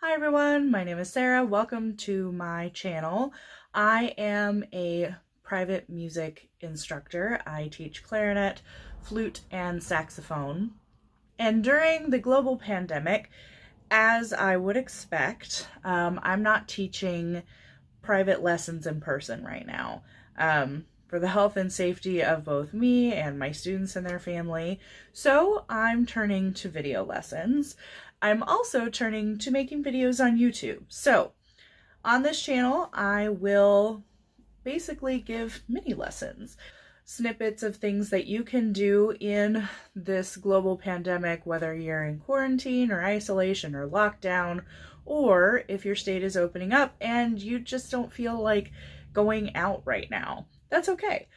Hi everyone, my name is Sarah. Welcome to my channel. I am a private music instructor. I teach clarinet, flute, and saxophone. And during the global pandemic, as I would expect, I'm not teaching private lessons in person right now. For the health and safety of both me and my students and their family. So I'm turning to video lessons. I'm also turning to making videos on YouTube. So on this channel, I will basically give mini lessons, snippets of things that you can do in this global pandemic, whether you're in quarantine or isolation or lockdown, or if your state is opening up and you just don't feel like going out right now. That's okay.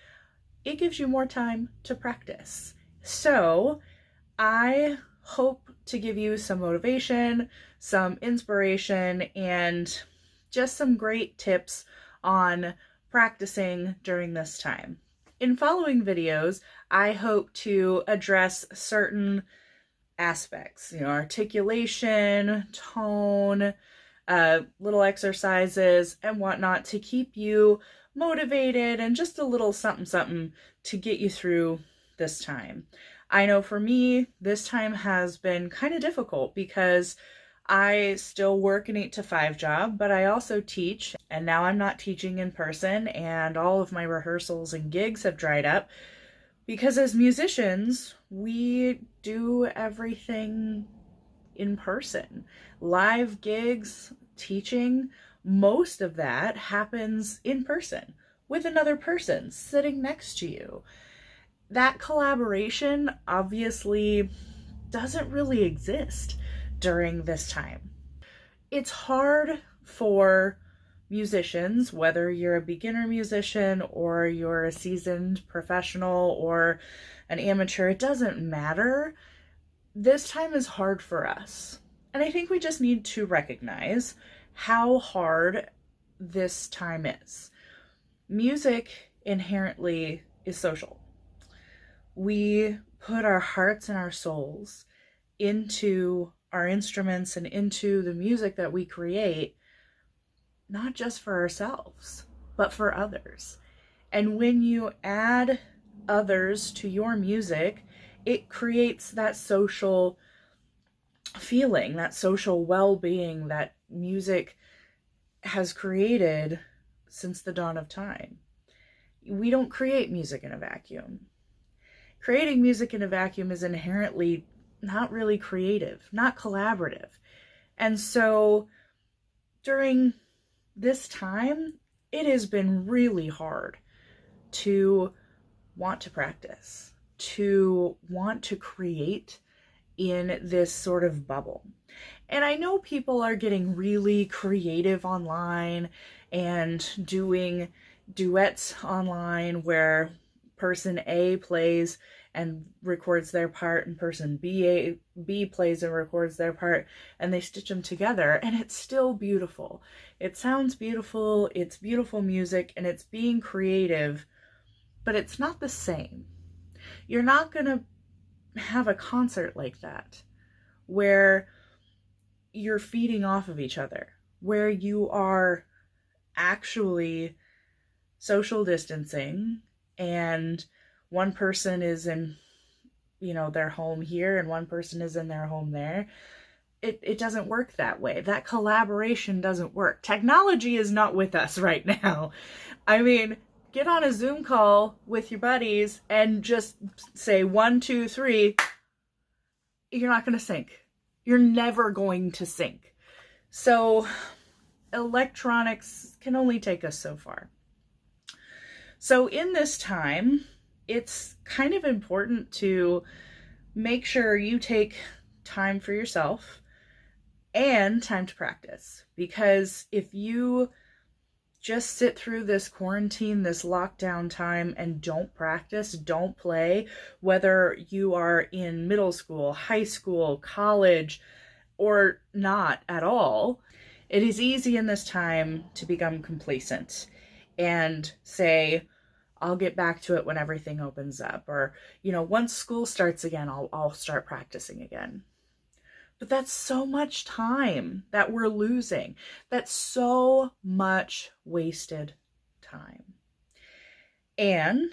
It gives you more time to practice. So I hope to give you some motivation, some inspiration, and just some great tips on practicing during this time. In following videos, I hope to address certain aspects, articulation, tone, little exercises and whatnot to keep you motivated and just a little something to get you through this time. I know for me, this time has been kind of difficult because I still work an 8-to-5 job, but I also teach, and now I'm not teaching in person, and all of my rehearsals and gigs have dried up because as musicians, we do everything in person. Live gigs, teaching, most of that happens in person with another person sitting next to you. That collaboration obviously doesn't really exist during this time. It's hard for musicians, whether you're a beginner musician or you're a seasoned professional or an amateur, it doesn't matter. This time is hard for us. And I think we just need to recognize how hard this time is. Music inherently is social. We put our hearts and our souls into our instruments and into the music that we create, not just for ourselves, but for others. And when you add others to your music, it creates that social feeling, that social well-being that music has created since the dawn of time. We don't create music in a vacuum. Creating music in a vacuum is inherently not really creative, not collaborative. And so during this time, it has been really hard to want to practice, to want to create in this sort of bubble. And I know people are getting really creative online and doing duets online where person A plays and records their part and person B plays and records their part, and they stitch them together, and it's still beautiful. It sounds beautiful, it's beautiful music, and it's being creative, but it's not the same. You're not gonna have a concert like that where you're feeding off of each other, where you are actually social distancing and one person is in, their home here and one person is in their home there. It doesn't work that way. That collaboration doesn't work. Technology is not with us right now. I mean, get on a Zoom call with your buddies and just say 1, 2, 3. You're not going to sync. You're never going to sync. So electronics can only take us so far. So in this time, it's kind of important to make sure you take time for yourself and time to practice. Because if you just sit through this quarantine, this lockdown time, and don't practice, don't play, whether you are in middle school, high school, college, or not at all, it is easy in this time to become complacent and say, I'll get back to it when everything opens up, or, once school starts again, I'll start practicing again. But that's so much time that we're losing. That's so much wasted time. And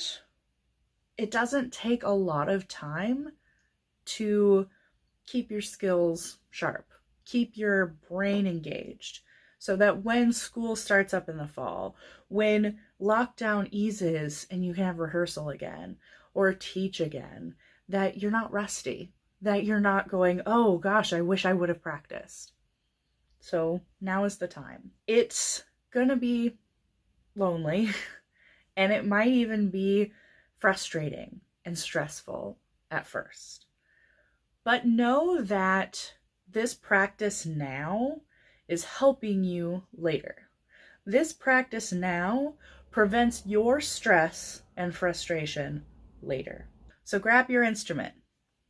it doesn't take a lot of time to keep your skills sharp, keep your brain engaged, so that when school starts up in the fall, when lockdown eases and you can have rehearsal again or teach again, that you're not rusty, that you're not going, oh gosh, I wish I would have practiced. So now is the time. It's gonna be lonely and it might even be frustrating and stressful at first. But know that this practice now is helping you later. This practice now prevents your stress and frustration later. So grab your instrument,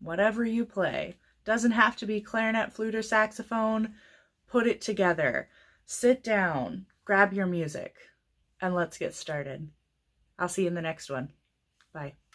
whatever you play. Doesn't have to be clarinet, flute, or saxophone. Put it together. Sit down, grab your music, and let's get started. I'll see you in the next one. Bye.